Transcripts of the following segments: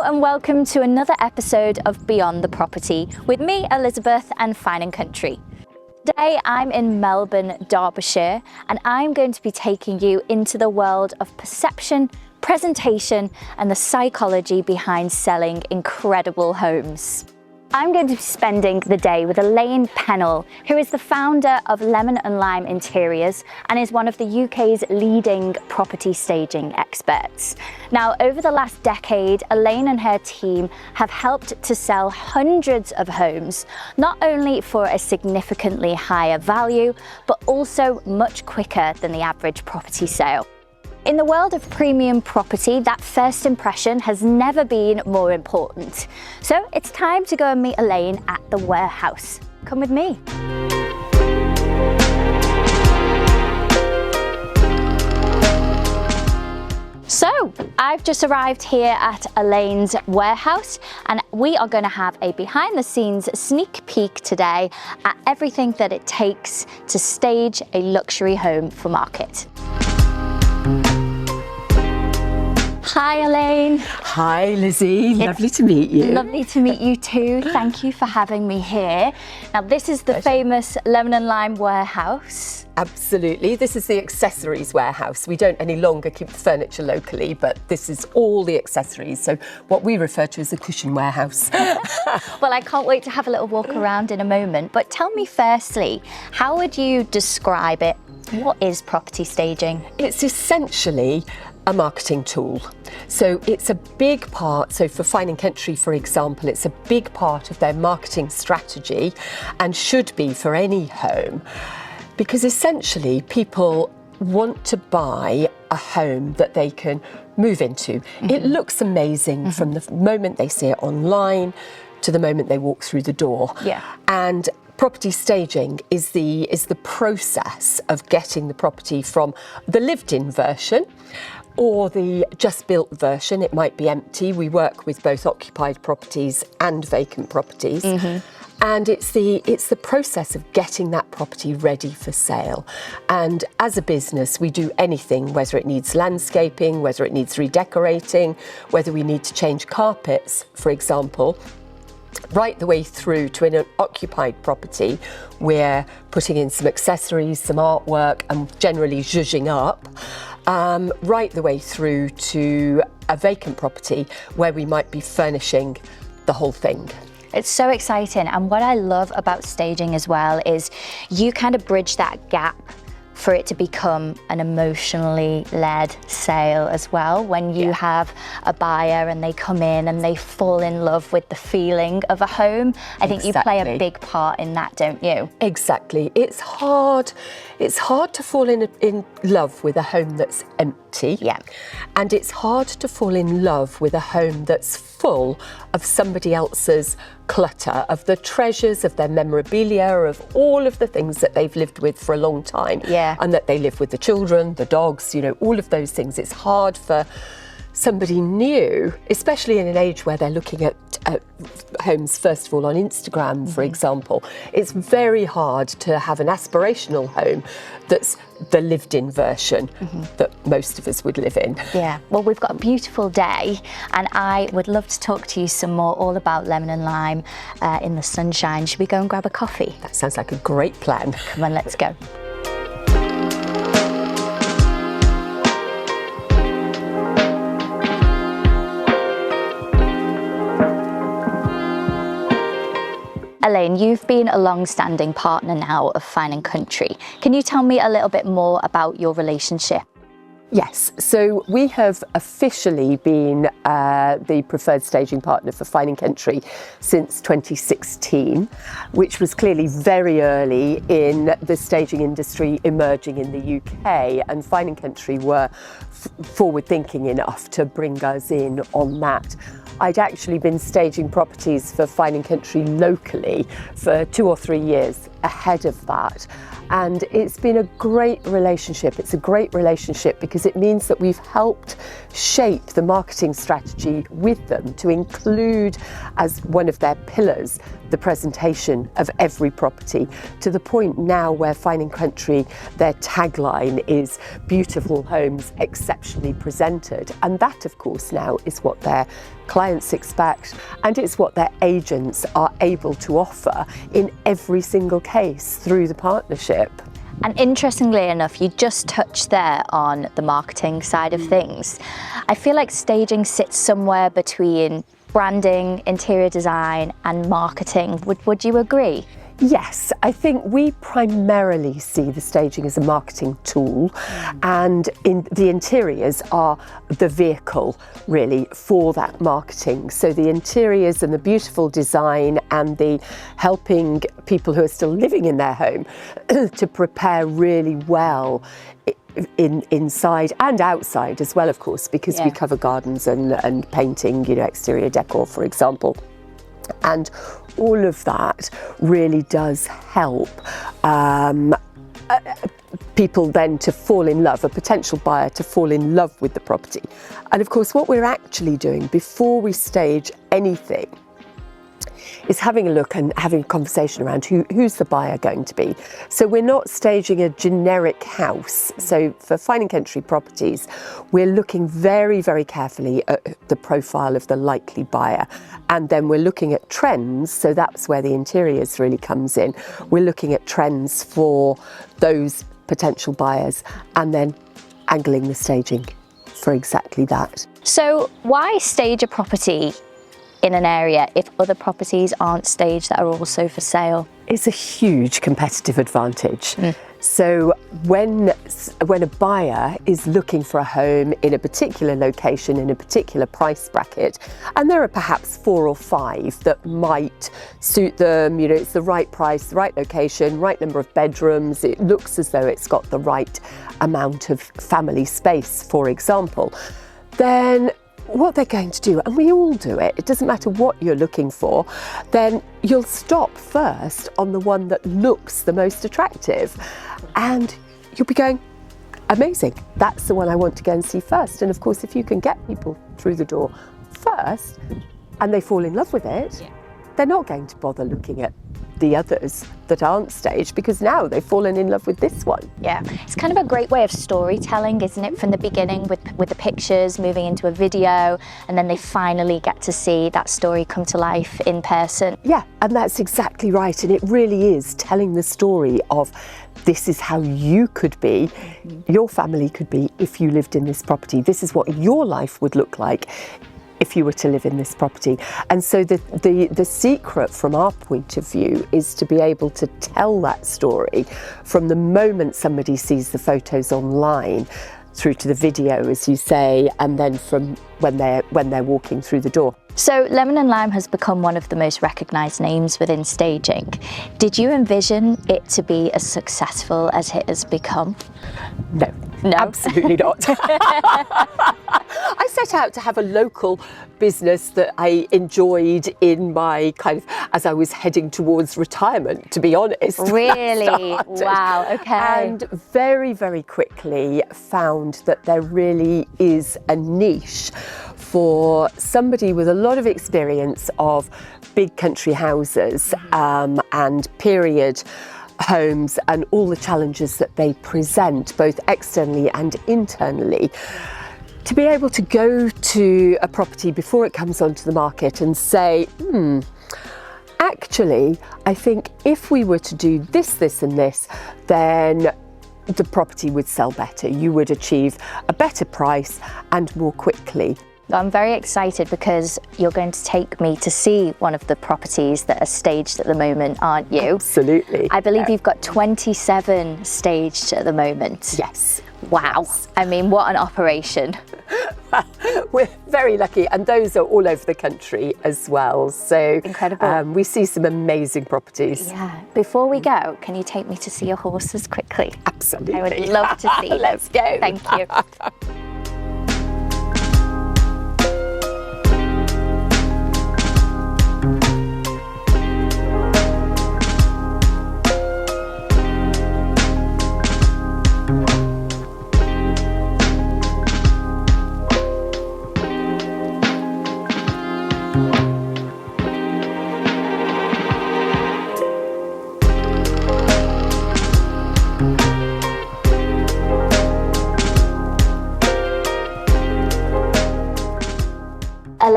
and welcome to another episode of Beyond the Property with me, Elizabeth, and Fine & Country. Today I'm in Melbourne, Derbyshire, and I'm going to be taking you into the world of perception, presentation, and the psychology behind selling incredible homes. I'm going to be spending the day with Elaine Penhaul, who is the founder of Lemon & Lime Interiors and is one of the UK's leading property staging experts. Now, over the last decade, Elaine and her team have helped to sell hundreds of homes, not only for a significantly higher value, but also much quicker than the average property sale. In the world of premium property, that first impression has never been more important. So it's time to go and meet Elaine at the warehouse. Come with me. So I've just arrived here at Elaine's warehouse, and we are going to have a behind the scenes sneak peek today at everything that it takes to stage a luxury home for market. Hi Elaine. Hi Lizzie, lovely to meet you. Lovely to meet you too. Thank you for having me here. Now this is the famous Lemon & Lime warehouse. Absolutely, this is the accessories warehouse. We don't any longer keep the furniture locally, but this is all the accessories. So what we refer to as a cushion warehouse. Well, I can't wait to have a little walk around in a moment, but tell me firstly, how would you describe it? What is property staging? It's essentially a marketing tool. So it's a big part, so for Fine & Country, for example, it's a big part of their marketing strategy and should be for any home, because essentially people want to buy a home that they can move into. It looks amazing from the moment they see it online to the moment they walk through the door. Yeah. And property staging is the process of getting the property from the lived-in version or the just-built version. It might be empty. We work with both occupied properties and vacant properties. And it's the process of getting that property ready for sale. And as a business, we do anything, whether it needs landscaping, whether it needs redecorating, whether we need to change carpets, for example, right the way through to an occupied property. We're putting in some accessories, some artwork, and generally zhuzhing up, right the way through to a vacant property where we might be furnishing the whole thing. It's so exciting, and what I love about staging as well is you kind of bridge that gap for it to become an emotionally led sale as well. When you have a buyer and they come in and they fall in love with the feeling of a home, I think you play a big part in that, don't you? Exactly. It's hard to fall in love with a home that's empty. Yeah. And it's hard to fall in love with a home that's full of somebody else's clutter, of the treasures, of their memorabilia, of all of the things that they've lived with for a long time. Yeah. And that they live with the children, the dogs, all of those things. It's hard for somebody new, especially in an age where they're looking at homes, first of all, on Instagram, for example. It's very hard to have an aspirational home that's the lived-in version that most of us would live in. Yeah, well, we've got a beautiful day, and I would love to talk to you some more all about Lemon & Lime in the sunshine. Should we go and grab a coffee? That sounds like a great plan. Come on, let's go. Elaine, you've been a long-standing partner now of Fine & Country. Can you tell me a little bit more about your relationship? Yes, so we have officially been the preferred staging partner for Fine & Country since 2016, which was clearly very early in the staging industry emerging in the UK, and Fine & Country were forward-thinking enough to bring us in on that. I'd actually been staging properties for Fine & Country locally for 2 or 3 years ahead of that. And it's been a great relationship. It's a great relationship because it means that we've helped shape the marketing strategy with them to include as one of their pillars the presentation of every property, to the point now where Fine & Country, their tagline is beautiful homes exceptionally presented. And that, of course, now is what their clients expect, and it's what their agents are able to offer in every single case through the partnership. And interestingly enough, you just touched there on the marketing side of things. I feel like staging sits somewhere between branding, interior design and marketing. Would you agree? Yes, I think we primarily see the staging as a marketing tool, and the interiors are the vehicle really for that marketing. So the interiors and the beautiful design and the helping people who are still living in their home to prepare really well inside and outside as well, of course, because we cover gardens and painting, exterior decor, for example. And all of that really does help people then to fall in love, a potential buyer to fall in love with the property. And of course, what we're actually doing before we stage anything is having a look and having a conversation around who's the buyer going to be. So we're not staging a generic house. So for Fine & Country properties, we're looking very, very carefully at the profile of the likely buyer. And then we're looking at trends. So that's where the interiors really comes in. We're looking at trends for those potential buyers and then angling the staging for exactly that. So why stage a property in an area if other properties aren't staged that are also for sale? It's a huge competitive advantage. So when a buyer is looking for a home in a particular location, in a particular price bracket, and there are perhaps 4 or 5 that might suit them, it's the right price, the right location, right number of bedrooms, it looks as though it's got the right amount of family space, for example, then what they're going to do, and we all do it, it doesn't matter what you're looking for, then you'll stop first on the one that looks the most attractive. And you'll be going, amazing, that's the one I want to go and see first. And of course, if you can get people through the door first and they fall in love with it, they're not going to bother looking at the others that aren't staged because now they've fallen in love with this one. Yeah, it's kind of a great way of storytelling, isn't it? From the beginning with the pictures moving into a video, and then they finally get to see that story come to life in person. Yeah, and that's exactly right. And it really is telling the story of this is how you could be, your family could be if you lived in this property. This is what your life would look like if you were to live in this property. And so the secret from our point of view is to be able to tell that story from the moment somebody sees the photos online through to the video, as you say, and then from when they're walking through the door. So Lemon and Lime has become one of the most recognised names within staging. Did you envision it to be as successful as it has become? No, absolutely not. I set out to have a local business that I enjoyed in my as I was heading towards retirement, to be honest. Really? Wow, okay. And very, very quickly found that there really is a niche for somebody with a lot of experience of big country houses and period homes and all the challenges that they present, both externally and internally, to be able to go to a property before it comes onto the market and say, actually, I think if we were to do this, this and this, then the property would sell better. You would achieve a better price and more quickly. I'm very excited because you're going to take me to see one of the properties that are staged at the moment, aren't you? Absolutely. I believe you've got 27 staged at the moment. Yes. Wow. I mean, what an operation. We're very lucky, and those are all over the country as well. So incredible. We see some amazing properties. Yeah. Before we go, can you take me to see your horses quickly? Absolutely. I would love to see them. Let's go. Thank you.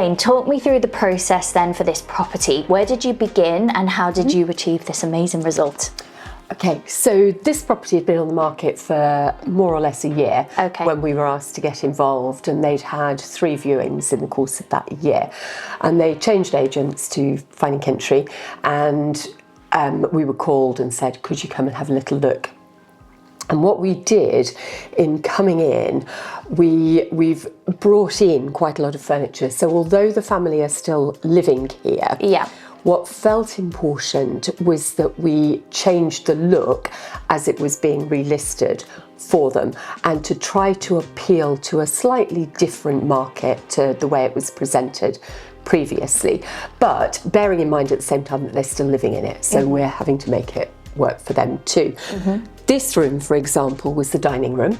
Elaine, talk me through the process then for this property. Where did you begin and how did you achieve this amazing result? Okay, so this property had been on the market for more or less a year when we were asked to get involved, and they'd had 3 viewings in the course of that year. And they changed agents to Fine & Country, and we were called and said, could you come and have a little look? And what we did in coming in, we've brought in quite a lot of furniture. So although the family are still living here, what felt important was that we changed the look as it was being relisted for them, and to try to appeal to a slightly different market to the way it was presented previously, but bearing in mind at the same time that they're still living in it, so we're having to make it work for them too. This room, for example, was the dining room,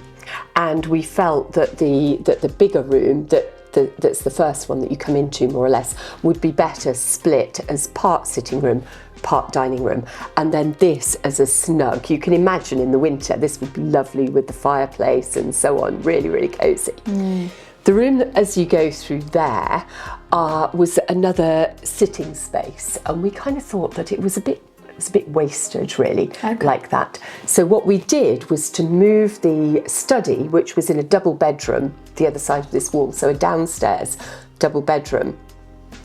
and we felt that the bigger room that's the first one that you come into more or less would be better split as part sitting room, part dining room, and then this as a snug. You can imagine in the winter this would be lovely with the fireplace and so on, really, really cosy. The room as you go through there was another sitting space, and we kind of thought that it was a bit wasted really, like that. So what we did was to move the study, which was in a double bedroom, the other side of this wall, so a downstairs double bedroom,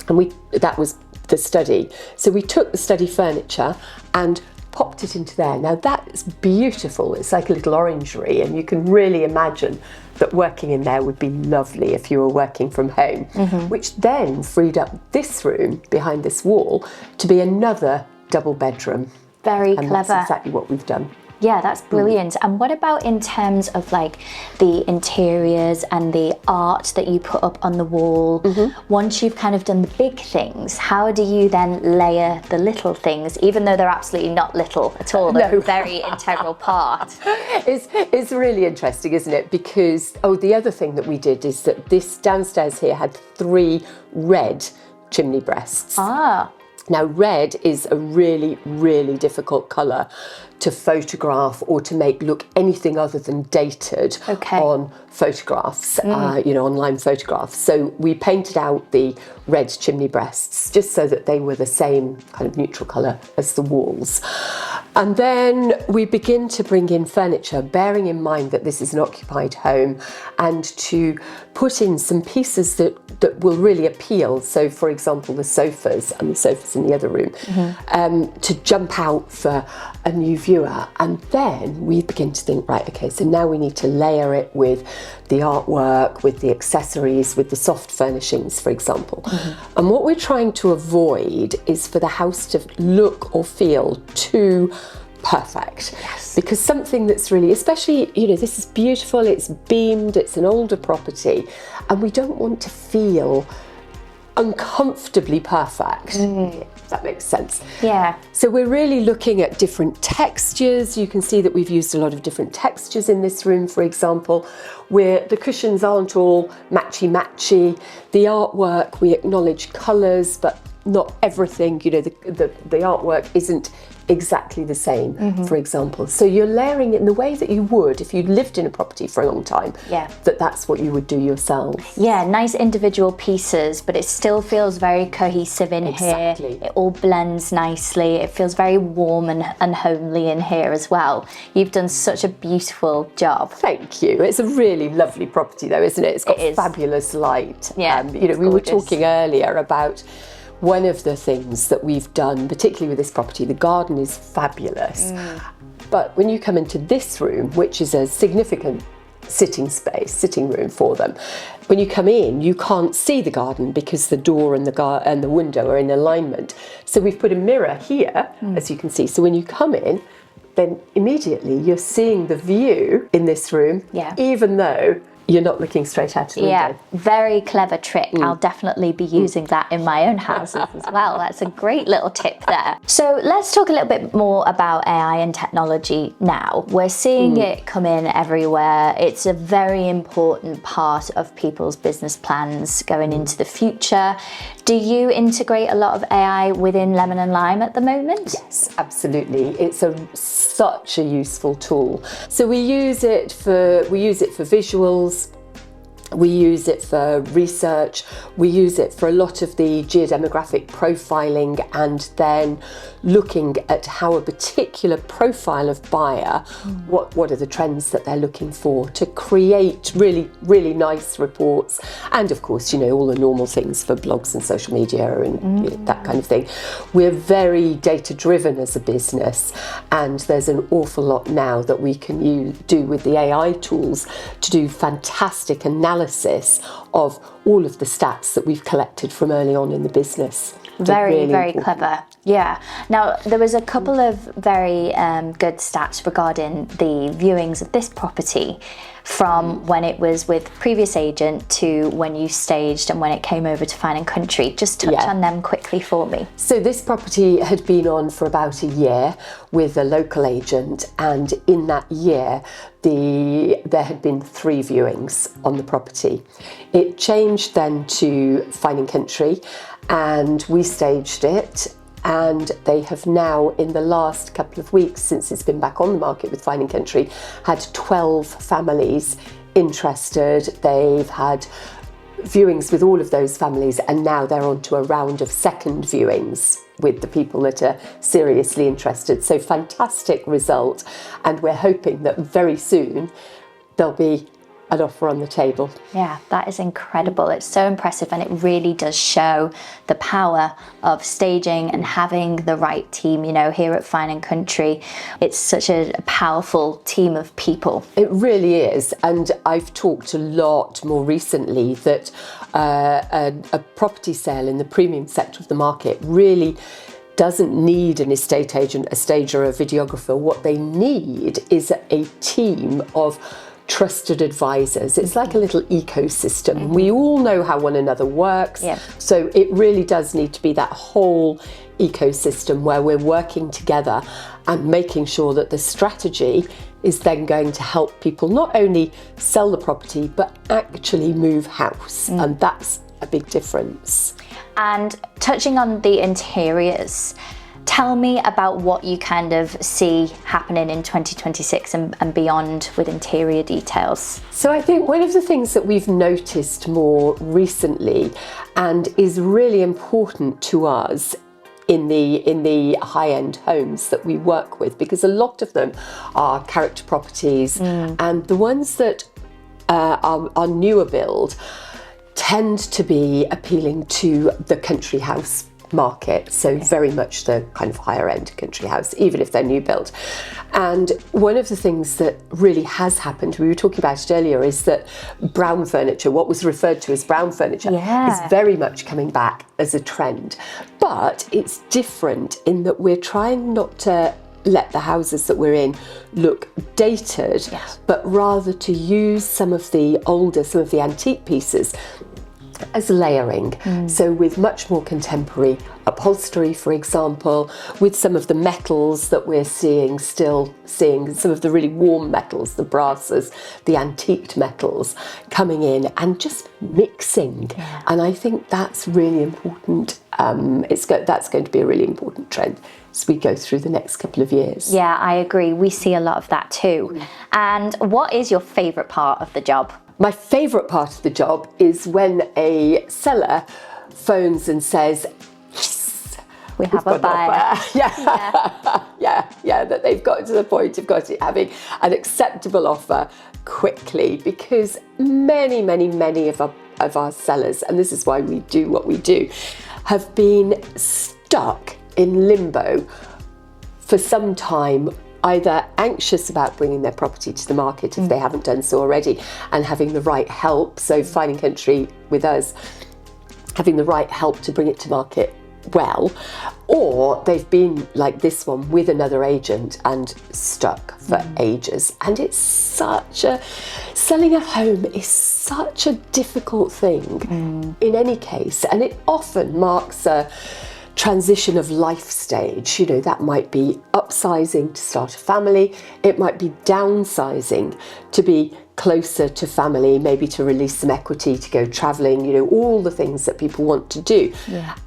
and that was the study. So we took the study furniture and popped it into there. Now that's beautiful. It's like a little orangery, and you can really imagine that working in there would be lovely if you were working from home, which then freed up this room behind this wall to be another double bedroom. Very clever. That's exactly what we've done. Yeah, that's brilliant. And what about in terms of like the interiors and the art that you put up on the wall? Once you've kind of done the big things, how do you then layer the little things, even though they're absolutely not little at all? They're a very integral part. It's really interesting, isn't it? Because, the other thing that we did is that this downstairs here had 3 red chimney breasts. Now, red is a really, really difficult colour to photograph or to make look anything other than dated on photographs, online photographs. So we painted out the red chimney breasts just so that they were the same kind of neutral colour as the walls. And then we begin to bring in furniture, bearing in mind that this is an occupied home, and to put in some pieces that will really appeal. So, for example, the sofas and the sofas in the other room, to jump out for a new viewer. And then we begin to think, right, okay, so now we need to layer it with the artwork, with the accessories, with the soft furnishings, for example. And what we're trying to avoid is for the house to look or feel too perfect. Because something that's really, especially, this is beautiful, it's beamed, it's an older property, and we don't want to feel uncomfortably perfect. If that makes sense. So we're really looking at different textures. You can see that we've used a lot of different textures in this room, for example, where the cushions aren't all matchy. The artwork, we acknowledge colours, but not everything. The artwork isn't exactly the same, for example. So you're layering it in the way that you would if you'd lived in a property for a long time. That's what you would do yourself. Nice individual pieces, but it still feels very cohesive in here. It all blends nicely. It feels very warm and homely in here as well. You've done such a beautiful job. Thank you. It's a really lovely property though, isn't it? It's got fabulous light. We were talking earlier about one of the things that we've done, particularly with this property, the garden is fabulous. But when you come into this room, which is a significant sitting room for them, when you come in, you can't see the garden because the door and the window are in alignment. So we've put a mirror here, as you can see. So when you come in, then immediately you're seeing the view in this room, even though you're not looking straight out of the window. Very clever trick. I'll definitely be using that in my own houses as well. That's a great little tip there. So let's talk a little bit more about AI and technology now. We're seeing it come in everywhere. It's a very important part of people's business plans going into the future. Do you integrate a lot of AI within Lemon and Lime at the moment? Yes, absolutely. It's such a useful tool. So we use it for visuals. We use it for research, we use it for a lot of the geodemographic profiling, and then looking at how a particular profile of buyer, what are the trends that they're looking for, to create really, really nice reports. And of course, you know, all the normal things for blogs and social media and you know, that kind of thing. We're very data driven as a business, and there's an awful lot now that we can do with the AI tools to do fantastic analysis of all of the stats that we've collected from early on in the business. Very, very clever. Yeah. Now, there was a couple of very good stats regarding the viewings of this property from when it was with previous agent to when you staged and when it came over to Fine & Country. Just touch on them quickly for me. So this property had been on for about a year with a local agent, and in that year there had been 3 viewings on the property. It changed then to Fine & Country, and we staged it, and they have now, in the last couple of weeks since it's been back on the market with Fine & Country, had 12 families interested. They've had viewings with all of those families, and now they're on to a round of second viewings with the people that are seriously interested. So fantastic result, and we're hoping that very soon there'll be an offer on the table. Yeah, that is incredible. It's so impressive, and it really does show the power of staging and having the right team. You know, here at Fine & Country, it's such a powerful team of people. It really is, and I've talked a lot more recently that a property sale in the premium sector of the market really doesn't need an estate agent, a stager, a videographer. What they need is a team of trusted advisors. It's like a little ecosystem. We all know how one another works. So it really does need to be that whole ecosystem where we're working together and making sure that the strategy is then going to help people not only sell the property but actually move house. And that's a big difference. And touching on the interiors, tell me about what you kind of see happening in 2026 and beyond with interior details. So I think one of the things that we've noticed more recently and is really important to us in the high-end homes that we work with, because a lot of them are character properties, and the ones that are newer build tend to be appealing to the country house market, so very much the kind of higher end country house, even if they're new built. And one of the things that really has happened, we were talking about it earlier, is that brown furniture, what was referred to as brown furniture, is very much coming back as a trend. But it's different in that we're trying not to let the houses that we're in look dated, but rather to use some of the antique pieces as layering. So with much more contemporary upholstery, for example, with some of the metals that we're still seeing some of the really warm metals, the brasses, the antiqued metals coming in and just mixing. And I think that's really important. That's going to be a really important trend as we go through the next couple of years. Yeah, I agree. We see a lot of that too. And what is your favourite part of the job? My favourite part of the job is when a seller phones and says, yes, we have a buyer. That they've got to the point of having an acceptable offer quickly, because many of our sellers, and this is why we do what we do, have been stuck in limbo for some time, either anxious about bringing their property to the market if they haven't done so already, and having the right help, so Fine & Country with us, having the right help to bring it to market well, or they've been like this one with another agent and stuck for ages. And it's selling a home is such a difficult thing in any case, and it often marks a transition of life stage. You know, that might be upsizing to start a family, it might be downsizing to be closer to family, maybe to release some equity to go travelling, you know, all the things that people want to do.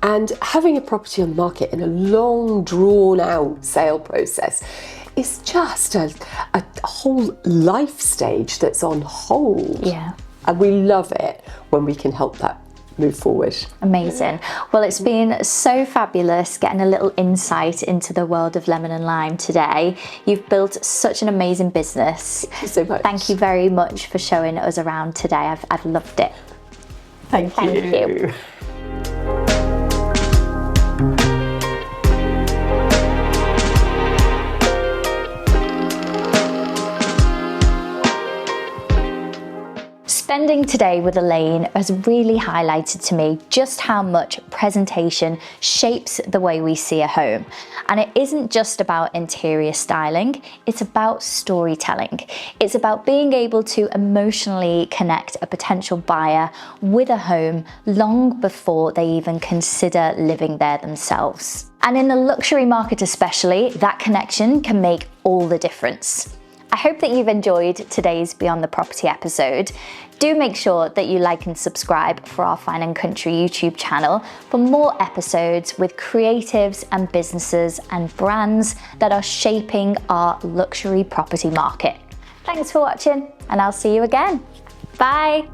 And having a property on the market in a long drawn out sale process is just a whole life stage that's on hold. And we love it when we can help that move forward. Amazing. Well, it's been so fabulous getting a little insight into the world of lemon and lime today. You've built such an amazing business. Thank you so much. Thank you very much for showing us around today. I've loved it. Thank you. Spending today with Elaine has really highlighted to me just how much presentation shapes the way we see a home. And it isn't just about interior styling, it's about storytelling. It's about being able to emotionally connect a potential buyer with a home long before they even consider living there themselves. And in the luxury market especially, that connection can make all the difference. I hope that you've enjoyed today's Beyond the Property episode. Do make sure that you like and subscribe for our Fine & Country YouTube channel for more episodes with creatives and businesses and brands that are shaping our luxury property market. Thanks for watching, and I'll see you again. Bye.